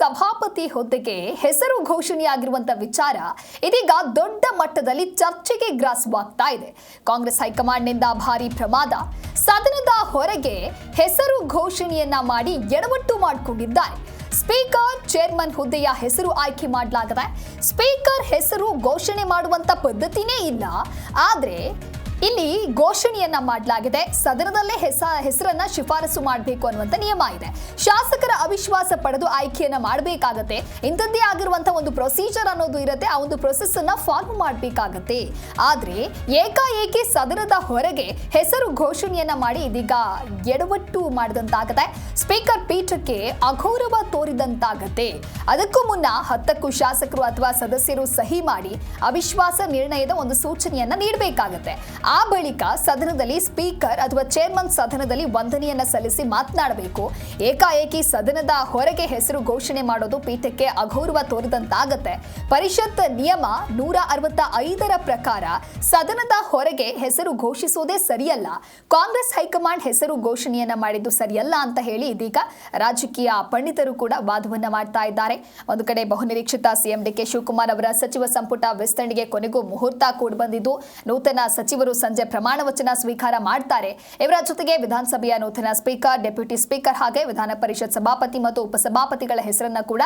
ಸಭಾಪತಿ ಹುದ್ದೆಗೆ ಹೆಸರು ಘೋಷಣೆಯಾಗಿರುವಂತಹ ವಿಚಾರ ಇದೀಗ ದೊಡ್ಡ ಮಟ್ಟದಲ್ಲಿ ಚರ್ಚೆಗೆ ಗ್ರಾಸವಾಗ್ತಾ ಇದೆ. ಕಾಂಗ್ರೆಸ್ ಹೈಕಮಾಂಡ್ನಿಂದ ಭಾರಿ ಪ್ರಮಾದ. ಸದನದ ಹೊರಗೆ ಹೆಸರು ಘೋಷಣೆಯನ್ನ ಮಾಡಿ ಎಡವಟ್ಟು ಮಾಡಿಕೊಂಡಿದ್ದಾರೆ. ಸ್ಪೀಕರ್, ಚೇರ್ಮನ್ ಹುದ್ದೆಯ ಹೆಸರು ಆಯ್ಕೆ ಮಾಡಲಾಗಿದೆ. ಸ್ಪೀಕರ್ ಹೆಸರು ಘೋಷಣೆ ಮಾಡುವಂತ ಪದ್ಧತಿನೇ ಇಲ್ಲ. ಆದ್ರೆ ಇಲ್ಲಿ ಘೋಷಣೆಯನ್ನ ಮಾಡಲಾಗಿದೆ. ಸದನದಲ್ಲೇ ಹೆಸರನ್ನ ಶಿಫಾರಸು ಮಾಡಬೇಕು ಅನ್ನುವಂತ ನಿಯಮ ಇದೆ. ಶಾಸಕರ ಅವಿಶ್ವಾಸ ಪಡೆದು ಆಯ್ಕೆಯನ್ನ ಮಾಡಬೇಕಾಗತ್ತೆ. ಇಂಥದ್ದೇ ಆಗಿರುವಂತಹ ಒಂದು ಪ್ರೊಸೀಜರ್ ಅನ್ನೋದು ಇರುತ್ತೆ. ಆ ಒಂದು ಪ್ರೊಸೆಸ್ ಅನ್ನ ಫಾಲೋ ಮಾಡಬೇಕಾಗತ್ತೆ. ಆದ್ರೆ ಏಕಾಏಕಿ ಸದನದ ಹೊರಗೆ ಹೆಸರು ಘೋಷಣೆಯನ್ನ ಮಾಡಿ ಇದೀಗ ಎಡವಟ್ಟು ಮಾಡಿದಂತಾಗತ್ತೆ. ಸ್ಪೀಕರ್ ಪೀಠಕ್ಕೆ ಅಗೌರವ ತೋರಿದಂತಾಗತ್ತೆ. ಅದಕ್ಕೂ ಮುನ್ನ 10ಕ್ಕೂ ಶಾಸಕರು ಅಥವಾ ಸದಸ್ಯರು ಸಹಿ ಮಾಡಿ ಅವಿಶ್ವಾಸ ನಿರ್ಣಯದ ಒಂದು ಸೂಚನೆಯನ್ನ ನೀಡಬೇಕಾಗತ್ತೆ. ಆ ಬಳಿಕ ಸದನದಲ್ಲಿ ಸ್ಪೀಕರ್ ಅಥವಾ ಚೇರ್ಮನ್ ಸದನದಲ್ಲಿ ವಂದನೆಯನ್ನ ಸಲ್ಲಿಸಿ ಮಾತನಾಡಬೇಕು. ಏಕಾಏಕಿ ಸದನದ ಹೊರಗೆ ಹೆಸರು ಘೋಷಣೆ ಮಾಡೋದು ಪೀಠಕ್ಕೆ ಅಗೌರವ ತೋರಿದಂತಾಗತ್ತೆ. ಪರಿಷತ್ ನಿಯಮ 165ರ ಪ್ರಕಾರ ಸದನದ ಹೊರಗೆ ಹೆಸರು ಘೋಷಿಸುವುದೇ ಸರಿಯಲ್ಲ. ಕಾಂಗ್ರೆಸ್ ಹೈಕಮಾಂಡ್ ಹೆಸರು ಘೋಷಣೆಯನ್ನ ಮಾಡಿದ್ದು ಸರಿಯಲ್ಲ ಅಂತ ಹೇಳಿ ಇದೀಗ ರಾಜಕೀಯ ಪಂಡಿತರು ಕೂಡ ವಾದವನ್ನ ಮಾಡ್ತಾ ಇದ್ದಾರೆ. ಒಂದು ಕಡೆ ಬಹುನಿರೀಕ್ಷಿತ ಸಿಎಂ ಡಿಕೆ ಶಿವಕುಮಾರ್ ಅವರ ಸಚಿವ ಸಂಪುಟ ವಿಸ್ತರಣೆಗೆ ಕೊನೆಗೂ ಮುಹೂರ್ತ ಕೂಡ ಬಂದಿದ್ದು ನೂತನ ಸಚಿವರು ಸಂಜೆ ಪ್ರಮಾಣ ವಚನ ಸ್ವೀಕಾರ ಮಾಡ್ತಾರೆ. ಇವರ ಜೊತೆಗೆ ವಿಧಾನಸಭೆಯ ನೂತನ ಸ್ಪೀಕರ್, ಡೆಪ್ಯೂಟಿ ಸ್ಪೀಕರ್ ಹಾಗೆ ವಿಧಾನ ಪರಿಷತ್ ಸಭಾಪತಿ ಮತ್ತು ಉಪಸಭಾಪತಿಗಳ ಹೆಸರನ್ನ ಕೂಡ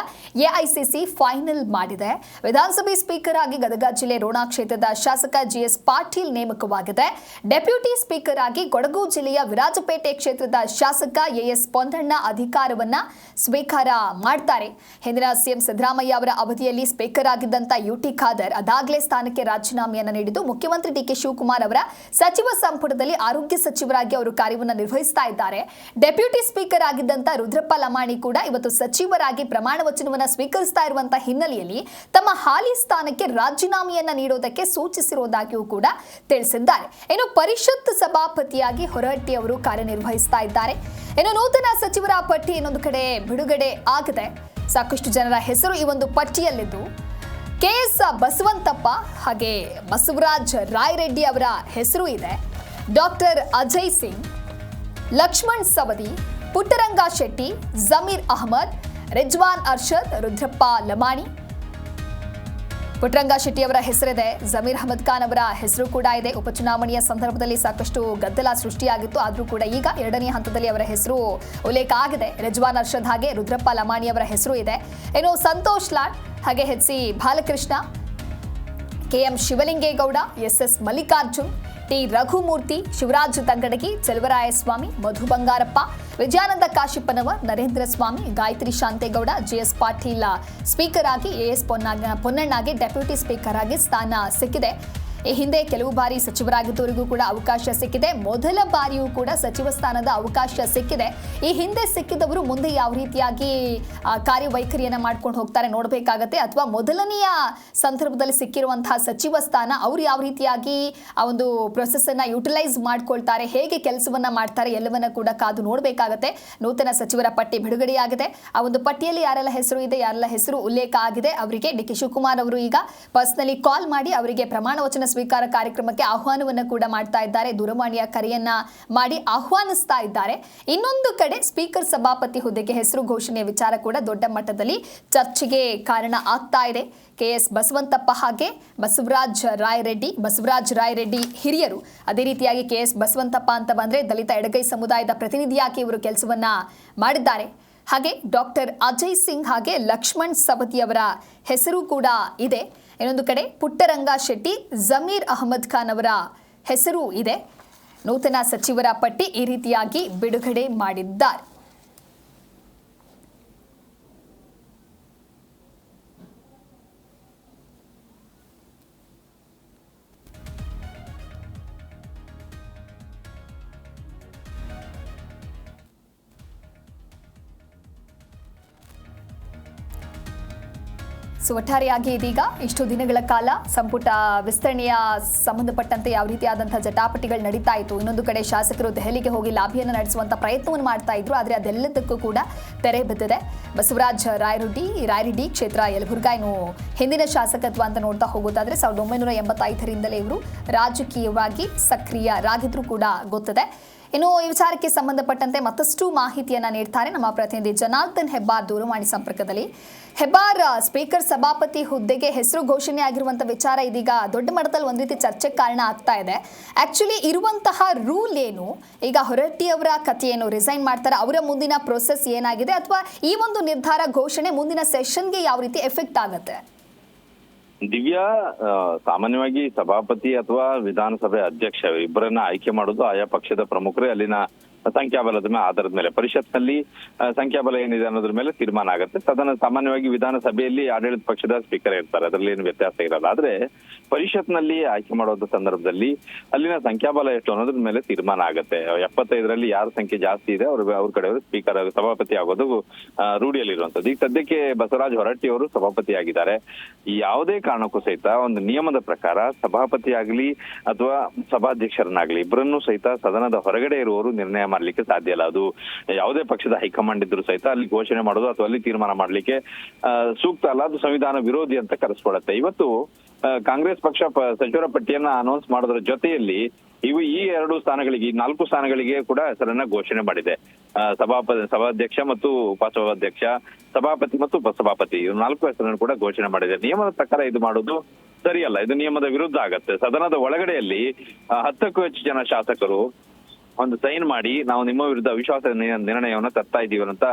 ಎಐಸಿಸಿ ಫೈನಲ್ ಮಾಡಿದೆ. ವಿಧಾನಸಭೆ ಸ್ಪೀಕರ್ ಆಗಿ ಗದಗ ಜಿಲ್ಲೆ ರೋಣ ಕ್ಷೇತ್ರದ ಶಾಸಕ ಜಿಎಸ್ ಪಾಟೀಲ್ ನೇಮಕವಾಗಿದೆ. ಡೆಪ್ಯೂಟಿ ಸ್ಪೀಕರ್ ಆಗಿ ಕೊಡಗು ಜಿಲ್ಲೆಯ ವಿರಾಜಪೇಟೆ ಕ್ಷೇತ್ರದ ಶಾಸಕ ಎಎಸ್ ಪೊನ್ನಣ್ಣ ಅಧಿಕಾರವನ್ನ ಸ್ವೀಕಾರ ಮಾಡ್ತಾರೆ. ಹಿಂದಿನ ಸಿಎಂ ಸಿದ್ದರಾಮಯ್ಯ ಅವರ ಅವಧಿಯಲ್ಲಿ ಸ್ಪೀಕರ್ ಆಗಿದ್ದಂತ ಯುಟಿ ಖಾದರ್ ಅದಾಗಲೇ ಸ್ಥಾನಕ್ಕೆ ರಾಜೀನಾಮೆಯನ್ನು ನೀಡಿದ್ದು ಮುಖ್ಯಮಂತ್ರಿ ಡಿಕೆ ಶಿವಕುಮಾರ್ ಅವರ ಸಚಿವ ಸಂಪುಟದಲ್ಲಿ ಆರೋಗ್ಯ ಸಚಿವರಾಗಿ ಅವರು ಕಾರ್ಯವನ್ನು ನಿರ್ವಹಿಸ್ತಾ ಇದ್ದಾರೆ. ಡೆಪ್ಯೂಟಿ ಸ್ಪೀಕರ್ ಆಗಿದ್ದಂತ ರುದ್ರಪ್ಪ ಲಮಾಣಿ ಕೂಡ ಇವತ್ತು ಸಚಿವರಾಗಿ ಪ್ರಮಾಣ ವಚನವನ್ನು ಸ್ವೀಕರಿಸ್ತಾ ಇರುವಂತಹ ಹಿನ್ನೆಲೆಯಲ್ಲಿ ತಮ್ಮ ಹಾಲಿ ಸ್ಥಾನಕ್ಕೆ ರಾಜೀನಾಮೆಯನ್ನ ನೀಡೋದಕ್ಕೆ ಸೂಚಿಸಿರುವುದಾಗಿಯೂ ಕೂಡ ತಿಳಿಸಿದ್ದಾರೆ. ಇನ್ನು ಪರಿಷತ್ ಸಭಾಪತಿಯಾಗಿ ಹೊರಹಟ್ಟಿ ಅವರು ಕಾರ್ಯನಿರ್ವಹಿಸ್ತಾ ಇದ್ದಾರೆ. ಇನ್ನು ನೂತನ ಸಚಿವರ ಪಟ್ಟಿ ಇನ್ನೊಂದು ಕಡೆ ಬಿಡುಗಡೆ ಆಗಿದೆ. ಸಾಕಷ್ಟು ಜನರ ಹೆಸರು ಈ ಒಂದು ಪಟ್ಟಿಯಲ್ಲಿದ್ದು ಕೆಎಸ್ ಬಸವಂತಪ್ಪ ಹಾಗೆ ಬಸವರಾಜ್ ರಾಯರೆಡ್ಡಿ ಅವರ ಹೆಸರು ಇದೆ. ಡಾಕ್ಟರ್ ಅಜಯ್ ಸಿಂಗ್, ಲಕ್ಷ್ಮಣ್ ಸವದಿ, ಪುಟ್ಟರಂಗ ಶೆಟ್ಟಿ, ಜಮೀರ್ ಅಹಮದ್, ರಿಜ್ವಾನ್ ಅರ್ಷದ್, ರುದ್ರಪ್ಪ ಲಮಾಣಿ. ಪುಟ್ಟರಂಗ ಶೆಟ್ಟಿ ಅವರ ಹೆಸರಿದೆ. ಜಮೀರ್ ಅಹಮದ್ ಖಾನ್ ಅವರ ಹೆಸರು ಕೂಡ ಇದೆ. ಉಪಚುನಾವಣೆಯ ಸಂದರ್ಭದಲ್ಲಿ ಸಾಕಷ್ಟು ಗದ್ದಲ ಸೃಷ್ಟಿಯಾಗಿತ್ತು. ಆದರೂ ಕೂಡ ಈಗ 2ನೇ ಹಂತದಲ್ಲಿ ಅವರ ಹೆಸರು ಉಲ್ಲೇಖ ಆಗಿದೆ. ರಿಜ್ವಾನ್ ಅರ್ಷದ್ ಹಾಗೆ ರುದ್ರಪ್ಪ ಲಮಾಣಿ ಅವರ ಹೆಸರು ಇದೆ. ಇನ್ನು ಸಂತೋಷ್ ಲಾಡ್ ಹಾಗೆ HC. Balakrishna, KM Shivalingegowda, SS. Mallikarjun, T Raghumurthy, Shivaraj Tangadagi, Chaluvarayaswamy, Madhu Bangarappa, Vijayananda Kashappanavar, Narendra Swamy, Gayatri Shantegowda, GS Patil speaker ಆಗಿ, ಎಎಸ್ ಪೊನ್ನಣ್ಣಗೆ ಡೆಪ್ಯೂಟಿ ಸ್ಪೀಕರ್ ಆಗಿ ಸ್ಥಾನ ಸಿಕ್ಕಿದೆ. ಈ ಹಿಂದೆ ಕೆಲವು ಬಾರಿ ಸಚಿವರಾಗಿದ್ದವರಿಗೂ ಕೂಡ ಅವಕಾಶ ಸಿಕ್ಕಿದೆ. ಮೊದಲ ಬಾರಿಯೂ ಕೂಡ ಸಚಿವ ಸ್ಥಾನದ ಅವಕಾಶ ಸಿಕ್ಕಿದೆ. ಈ ಹಿಂದೆ ಸಿಕ್ಕಿದವರು ಮುಂದೆ ಯಾವ ರೀತಿಯಾಗಿ ಕಾರ್ಯವೈಖರಿಯನ್ನ ಮಾಡ್ಕೊಂಡು ಹೋಗ್ತಾರೆ ನೋಡಬೇಕಾಗತ್ತೆ. ಅಥವಾ ಮೊದಲನೆಯ ಸಂದರ್ಭದಲ್ಲಿ ಸಿಕ್ಕಿರುವಂತಹ ಸಚಿವ ಸ್ಥಾನ ಅವರು ಯಾವ ರೀತಿಯಾಗಿ ಆ ಒಂದು ಪ್ರೊಸೆಸ್ ಅನ್ನ ಯುಟಿಲೈಸ್ ಮಾಡ್ಕೊಳ್ತಾರೆ, ಹೇಗೆ ಕೆಲಸವನ್ನ ಮಾಡ್ತಾರೆ ಎಲ್ಲವನ್ನ ಕೂಡ ಕಾದು ನೋಡಬೇಕಾಗತ್ತೆ. ನೂತನ ಸಚಿವರ ಪಟ್ಟಿ ಬಿಡುಗಡೆಯಾಗಿದೆ. ಆ ಒಂದು ಪಟ್ಟಿಯಲ್ಲಿ ಯಾರೆಲ್ಲ ಹೆಸರು ಇದೆ, ಯಾರೆಲ್ಲ ಹೆಸರು ಉಲ್ಲೇಖ ಆಗಿದೆ ಅವರಿಗೆ ಡಿಕೆ ಶಿವಕುಮಾರ್ ಅವರು ಈಗ ಪರ್ಸನಲಿ ಕಾಲ್ ಮಾಡಿ ಅವರಿಗೆ ಪ್ರಮಾಣ ವಚನ ಸ್ವೀಕಾರ ಕಾರ್ಯಕ್ರಮಕ್ಕೆ ಆಹ್ವಾನವನ್ನು ಕೂಡ ಮಾಡ್ತಾ ಇದ್ದಾರೆ. ದೂರವಾಣಿಯ ಕರೆಯನ್ನ ಮಾಡಿ ಆಹ್ವಾನಿಸ್ತಾ ಇದ್ದಾರೆ. ಇನ್ನೊಂದು ಕಡೆ ಸ್ಪೀಕರ್ ಸಭಾಪತಿ ಹುದ್ದೆಗೆ ಹೆಸರು ಘೋಷಣೆಯ ವಿಚಾರ ಕೂಡ ದೊಡ್ಡ ಮಟ್ಟದಲ್ಲಿ ಚರ್ಚೆಗೆ ಕಾರಣ ಆಗ್ತಾ ಇದೆ. ಕೆಎಸ್ ಬಸವಂತಪ್ಪ ಹಾಗೆ ಬಸವರಾಜ್ ರಾಯರೆಡ್ಡಿ ಹಿರಿಯರು. ಅದೇ ರೀತಿಯಾಗಿ ಕೆಎಸ್ ಬಸವಂತಪ್ಪ ಅಂತ ಬಂದ್ರೆ ದಲಿತ ಎಡಗೈ ಸಮುದಾಯದ ಪ್ರತಿನಿಧಿಯಾಗಿ ಇವರು ಕೆಲಸವನ್ನ ಮಾಡಿದ್ದಾರೆ. ಹಾಗೆ ಡಾಕ್ಟರ್ ಅಜಯ್ ಸಿಂಗ್ ಹಾಗೆ ಲಕ್ಷ್ಮಣ್ ಸವದಿ ಅವರ ಹೆಸರು ಕೂಡ ಇದೆ. ಇನ್ನೊಂದು ಕಡೆ ಪುಟ್ಟರಂಗ ಶೆಟ್ಟಿ, ಜಮೀರ್ ಅಹಮದ್ ಖಾನ್ ಅವರ ಹೆಸರು ಇದೆ. ನೂತನ ಸಚಿವರ ಪಟ್ಟಿ ಈ ರೀತಿಯಾಗಿ ಬಿಡುಗಡೆ ಮಾಡಿದ್ದಾರೆ. ಒಟ್ಟಾರೆಯಾಗಿ ಇದೀಗ ಇಷ್ಟು ದಿನಗಳ ಕಾಲ ಸಂಪುಟ ವಿಸ್ತರಣೆಯ ಸಂಬಂಧಪಟ್ಟಂತೆ ಯಾವ ರೀತಿಯಾದಂತಹ ಜಟಾಪಟಿಗಳು ನಡೀತಾ ಇತ್ತು. ಇನ್ನೊಂದು ಕಡೆ ಶಾಸಕರು ದೆಹಲಿಗೆ ಹೋಗಿ ಲಾಭಿಯನ್ನು ನಡೆಸುವಂತ ಪ್ರಯತ್ನವನ್ನು ಮಾಡ್ತಾ ಇದ್ರು. ಆದರೆ ಅದೆಲ್ಲದಕ್ಕೂ ಕೂಡ ತೆರೆ ಬಿದ್ದಿದೆ. ಬಸವರಾಜ್ ರಾಯರೆಡ್ಡಿ ಕ್ಷೇತ್ರ ಯಲಬುರ್ಗಾ ಇನ್ನು ಹಿಂದಿನ ಶಾಸಕತ್ವ ಅಂತ ನೋಡ್ತಾ ಹೋಗೋದಾದ್ರೆ 1985ರಿಂದಲೇ ಇವರು ರಾಜಕೀಯವಾಗಿ ಸಕ್ರಿಯರಾಗಿದ್ರು ಕೂಡ ಗೊತ್ತಿದೆ. ಇನ್ನು ಈ ವಿಚಾರಕ್ಕೆ ಸಂಬಂಧಪಟ್ಟಂತೆ ಮತ್ತಷ್ಟು ಮಾಹಿತಿಯನ್ನ ನೀಡ್ತಾರೆ ನಮ್ಮ ಪ್ರತಿನಿಧಿ ಜನಾರ್ದನ್ ಹೆಬ್ಬಾರ್ ದೂರವಾಣಿ ಸಂಪರ್ಕದಲ್ಲಿ. ಹೆಬ್ಬಾರ್, ಸ್ಪೀಕರ್ ಸಭಾಪತಿ ಹುದ್ದೆಗೆ ಹೆಸರು ಘೋಷಣೆ ಆಗಿರುವಂತಹ ವಿಚಾರ ಇದೀಗ ದೊಡ್ಡ ಮಟ್ಟದಲ್ಲಿ ಒಂದು ರೀತಿ ಚರ್ಚೆಗೆ ಕಾರಣ ಆಗ್ತಾ ಇದೆ. ಆಕ್ಚುಲಿ ಇರುವಂತಹ ರೂಲ್ ಏನು? ಈಗ ಹೊರಟ್ಟಿ ಅವರ ಕಥೆ ಏನು? ರಿಸೈನ್ ಮಾಡ್ತಾರೆ, ಅವರ ಮುಂದಿನ ಪ್ರೊಸೆಸ್ ಏನಾಗಿದೆ, ಅಥವಾ ಈ ಒಂದು ನಿರ್ಧಾರ ಘೋಷಣೆ ಮುಂದಿನ ಸೆಷನ್ಗೆ ಯಾವ ರೀತಿ ಎಫೆಕ್ಟ್ ಆಗುತ್ತೆ? ದಿವ್ಯಾ, ಸಾಮಾನ್ಯವಾಗಿ ಸಭಾಪತಿ ಅಥವಾ ವಿಧಾನಸಭೆ ಅಧ್ಯಕ್ಷ ಇಬ್ಬರನ್ನ ಆಯ್ಕೆ ಮಾಡೋದು ಆಯಾ ಪಕ್ಷದ ಪ್ರಮುಖರೇ ಅಲ್ಲಿನ ಸಂಖ್ಯಾಬಲದ ಆಧಾರದ ಮೇಲೆ, ಪರಿಷತ್ನಲ್ಲಿ ಸಂಖ್ಯಾಬಲ ಏನಿದೆ ಅನ್ನೋದ್ರ ಮೇಲೆ ತೀರ್ಮಾನ ಆಗುತ್ತೆ. ಸಾಮಾನ್ಯವಾಗಿ ವಿಧಾನಸಭೆಯಲ್ಲಿ ಆಡಳಿತ ಪಕ್ಷದ ಸ್ಪೀಕರ್ ಇರ್ತಾರೆ, ಅದರಲ್ಲಿ ಏನು ವ್ಯತ್ಯಾಸ ಇರಲ್ಲ. ಆದ್ರೆ ಪರಿಷತ್ನಲ್ಲಿ ಆಯ್ಕೆ ಮಾಡೋದ ಸಂದರ್ಭದಲ್ಲಿ ಅಲ್ಲಿನ ಸಂಖ್ಯಾಬಲ ಎಷ್ಟು ಅನ್ನೋದ್ರ ಮೇಲೆ ತೀರ್ಮಾನ ಆಗುತ್ತೆ. 75ರಲ್ಲಿ ಯಾರ ಸಂಖ್ಯೆ ಜಾಸ್ತಿ ಇದೆ ಅವ್ರ ಕಡೆಯವರು ಸ್ಪೀಕರ್ ಸಭಾಪತಿ ಆಗೋದು ರೂಢಿಯಲ್ಲಿರುವಂತದ್ದು. ಈಗ ಸದ್ಯಕ್ಕೆ ಬಸವರಾಜ ಹೊರಟ್ಟಿ ಅವರು ಸಭಾಪತಿ ಆಗಿದ್ದಾರೆ. ಯಾವುದೇ ಕಾರಣಕ್ಕೂ ಸಹಿತ ಒಂದು ನಿಯಮದ ಪ್ರಕಾರ ಸಭಾಪತಿ ಆಗ್ಲಿ ಅಥವಾ ಸಭಾಧ್ಯಕ್ಷರನ್ನಾಗ್ಲಿ ಇಬ್ಬರನ್ನೂ ಸಹಿತ ಸದನದ ಹೊರಗಡೆ ಇರುವವರು ನಿರ್ಣಯ ಮಾಡ್ಲಿಕ್ಕೆ ಸಾಧ್ಯ ಇಲ್ಲ. ಅದು ಯಾವುದೇ ಪಕ್ಷದ ಹೈಕಮಾಂಡ್ ಇದ್ರು ಸಹಿತ ಅಲ್ಲಿ ಘೋಷಣೆ ಮಾಡೋದು ಅಥವಾ ಅಲ್ಲಿ ತೀರ್ಮಾನ ಮಾಡ್ಲಿಕ್ಕೆ ಸೂಕ್ತ ಅಲ್ಲ, ಅದು ಸಂವಿಧಾನ ವಿರೋಧಿ ಅಂತ ಕರೆಸ್ಕೊಳತ್ತೆ. ಇವತ್ತು ಕಾಂಗ್ರೆಸ್ ಪಕ್ಷ ಸಚಿವರ ಪಟ್ಟಿಯನ್ನ ಅನೌನ್ಸ್ ಮಾಡೋದ್ರ ಜೊತೆಯಲ್ಲಿ ಈ 2 ಸ್ಥಾನಗಳಿಗೆ, 4 ಸ್ಥಾನಗಳಿಗೆ ಕೂಡ ಹೆಸರನ್ನ ಘೋಷಣೆ ಮಾಡಿದೆ. ಸಭಾಧ್ಯಕ್ಷ ಮತ್ತು ಉಪಸಭಾಧ್ಯಕ್ಷ, ಸಭಾಪತಿ ಮತ್ತು ಉಪಸಭಾಪತಿ, 4 ಹೆಸರನ್ನು ಕೂಡ ಘೋಷಣೆ ಮಾಡಿದೆ. ನಿಯಮದ ಪ್ರಕಾರ ಇದು ಮಾಡೋದು ಸರಿಯಲ್ಲ, ಇದು ನಿಯಮದ ವಿರುದ್ಧ ಆಗತ್ತೆ. ಸದನದ ಒಳಗಡೆಯಲ್ಲಿ 10ಕ್ಕೂ ಹೆಚ್ಚು ಜನ ಶಾಸಕರು ಒಂದು ಸೈನ್ ಮಾಡಿ ನಾವು ನಿಮ್ಮ ವಿರುದ್ಧ ಅವಿಶ್ವಾಸ ನಿರ್ಣಯವನ್ನು ತರ್ತಾ ಇದ್ದೀವಿ ಅಂತ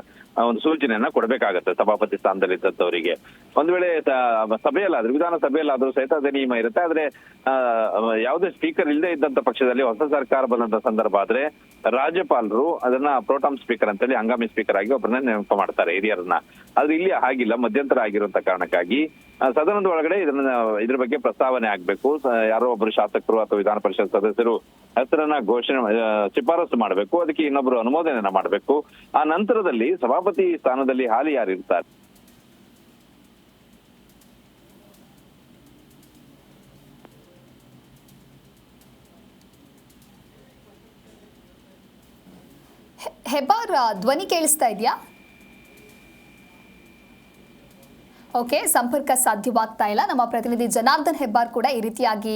ಒಂದು ಸೂಚನೆಯನ್ನ ಕೊಡ್ಬೇಕಾಗತ್ತೆ ಸಭಾಪತಿ ಸ್ಥಾನದಲ್ಲಿ ಇದ್ದವರಿಗೆ. ಒಂದ್ ವೇಳೆ ಸಭೆಯಲ್ಲಾದ್ರೂ, ವಿಧಾನಸಭೆಯಲ್ಲಾದ್ರೂ ಸಹಿತ ಅದೇ ನಿಯಮ ಇರುತ್ತೆ. ಆದ್ರೆ ಯಾವುದೇ ಸ್ಪೀಕರ್ ಇಲ್ಲದೆ ಇದ್ದಂತ ಪಕ್ಷದಲ್ಲಿ ಹೊಸ ಸರ್ಕಾರ ಬಂದಂತ ಸಂದರ್ಭ ಆದ್ರೆ ರಾಜ್ಯಪಾಲರು ಅದನ್ನ ಪ್ರೋಟಾಮ್ ಸ್ಪೀಕರ್ ಅಂತೇಳಿ ಹಂಗಾಮಿ ಸ್ಪೀಕರ್ ಆಗಿ ಒಬ್ಬರನ್ನ ನೇಮಕ ಮಾಡ್ತಾರೆ, ಹಿರಿಯರನ್ನ. ಆದ್ರೆ ಇಲ್ಲಿ ಹಾಗಿಲ್ಲ, ಮಧ್ಯಂತರ ಆಗಿರುವಂತ ಕಾರಣಕ್ಕಾಗಿ ಸದನದ ಒಳಗಡೆ ಇದ್ರ ಬಗ್ಗೆ ಪ್ರಸ್ತಾವನೆ ಆಗ್ಬೇಕು. ಯಾರೋ ಒಬ್ಬರು ಶಾಸಕರು ಅಥವಾ ವಿಧಾನ ಪರಿಷತ್ ಸದಸ್ಯರು ಹೆಸರನ್ನ ಶಿಫಾರಸು ಮಾಡಬೇಕು, ಅದಕ್ಕೆ ಇನ್ನೊಬ್ರು ಅನುಮೋದನೆಯನ್ನ ಮಾಡಬೇಕು. ಆ ನಂತರದಲ್ಲಿ ಸಭಾಪತಿ ಸ್ಥಾನದಲ್ಲಿ ಹಾಲಿ ಯಾರು ಇರ್ತಾರೆ ಹೆಬ್ಬಾರ್, ಧ್ವನಿ ಕೇಳಿಸ್ತಾ ಇದೆಯಾ? ಓಕೆ, ಸಂಪರ್ಕ ಸಾಧ್ಯವಾಗ್ತಾ ಇಲ್ಲ. ನಮ್ಮ ಪ್ರತಿನಿಧಿ ಜನಾರ್ದನ್ ಹೆಬ್ಬಾರ್ ಕೂಡ ಈ ರೀತಿಯಾಗಿ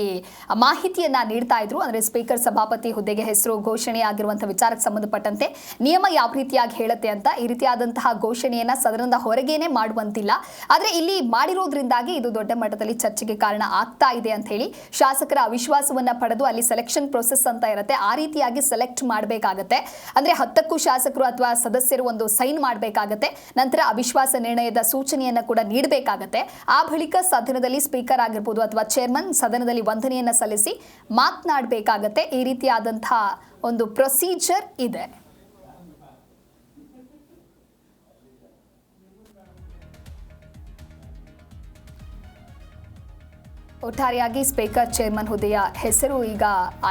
ಮಾಹಿತಿಯನ್ನ ನೀಡ್ತಾ ಇದ್ರು. ಅಂದ್ರೆ ಸ್ಪೀಕರ್ ಸಭಾಪತಿ ಹುದ್ದೆಗೆ ಹೆಸರು ಘೋಷಣೆ ಆಗಿರುವಂತಹ ವಿಚಾರಕ್ಕೆ ಸಂಬಂಧಪಟ್ಟಂತೆ ನಿಯಮ ಯಾವ ರೀತಿಯಾಗಿ ಹೇಳುತ್ತೆ ಅಂತ. ಈ ರೀತಿಯಾದಂತಹ ಘೋಷಣೆಯನ್ನ ಸದನದ ಹೊರಗೇನೆ ಮಾಡುವಂತಿಲ್ಲ, ಆದ್ರೆ ಇಲ್ಲಿ ಮಾಡಿರೋದ್ರಿಂದಾಗಿ ಇದು ದೊಡ್ಡ ಮಟ್ಟದಲ್ಲಿ ಚರ್ಚೆಗೆ ಕಾರಣ ಆಗ್ತಾ ಇದೆ ಅಂತ ಹೇಳಿ ಶಾಸಕರ ಅವಿಶ್ವಾಸವನ್ನ ಪಡೆದು ಅಲ್ಲಿ ಸೆಲೆಕ್ಷನ್ ಪ್ರೊಸೆಸ್ ಅಂತ ಇರುತ್ತೆ, ಆ ರೀತಿಯಾಗಿ ಸೆಲೆಕ್ಟ್ ಮಾಡಬೇಕಾಗತ್ತೆ. ಅಂದ್ರೆ 10ಕ್ಕೂ ಶಾಸಕರು ಅಥವಾ ಸದಸ್ಯರು ಒಂದು ಸೈನ್ ಮಾಡಬೇಕಾಗತ್ತೆ, ನಂತರ ಅವಿಶ್ವಾಸ ನಿರ್ಣಯದ ಸೂಚನೆಯನ್ನ ಕೂಡ ಬೇಕಾಗತ್ತೆ. ಆ ಬಳಿಕ ಸದನದಲ್ಲಿ ಸ್ಪೀಕರ್ ಆಗಿರ್ಬೋದು ಅಥವಾ ಚೇರ್ಮನ್ ಸದನದಲ್ಲಿ ವಂದನೆಯನ್ನ ಸಲ್ಲಿಸಿ ಮಾತನಾಡಬೇಕಾಗತ್ತೆ. ಈ ರೀತಿಯಾದಂತಹ ಒಂದು ಪ್ರೊಸೀಜರ್ ಇದೆ. ಒಟ್ಟಾರೆಯಾಗಿ ಸ್ಪೀಕರ್ ಚೇರ್ಮನ್ ಹುದ್ದೆಯ ಹೆಸರು ಈಗ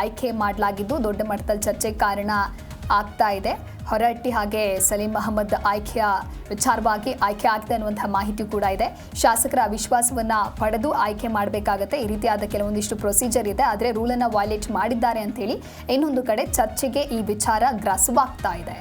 ಆಯ್ಕೆ ಮಾಡಲಾಗಿದ್ದು ದೊಡ್ಡ ಮಟ್ಟದಲ್ಲಿ ಚರ್ಚೆಗೆ ಕಾರಣ ಆಗ್ತಾ ಇದೆ. ಹೊರಟ್ಟಿ ಹಾಗೆ ಸಲೀಂ ಅಹಮದ್ ಆಯ್ಕೆಯ ವಿಚಾರವಾಗಿ ಆಯ್ಕೆ ಆಗಿದೆ ಅನ್ನುವಂತಹ ಮಾಹಿತಿ ಕೂಡ ಇದೆ. ಶಾಸಕರ ಅವಿಶ್ವಾಸವನ್ನ ಪಡೆದು ಆಯ್ಕೆ ಮಾಡಬೇಕಾಗತ್ತೆ. ಈ ರೀತಿಯಾದ ಕೆಲವೊಂದಿಷ್ಟು ಪ್ರೊಸೀಜರ್ ಇದೆ, ಆದರೆ ರೂಲನ್ನು ವೈಲೇಟ್ ಮಾಡಿದ್ದಾರೆ ಅಂತ ಹೇಳಿ ಇನ್ನೊಂದು ಕಡೆ ಚರ್ಚೆಗೆ ಈ ವಿಚಾರ ಗ್ರಾಸವಾಗ್ತಾ ಇದೆ.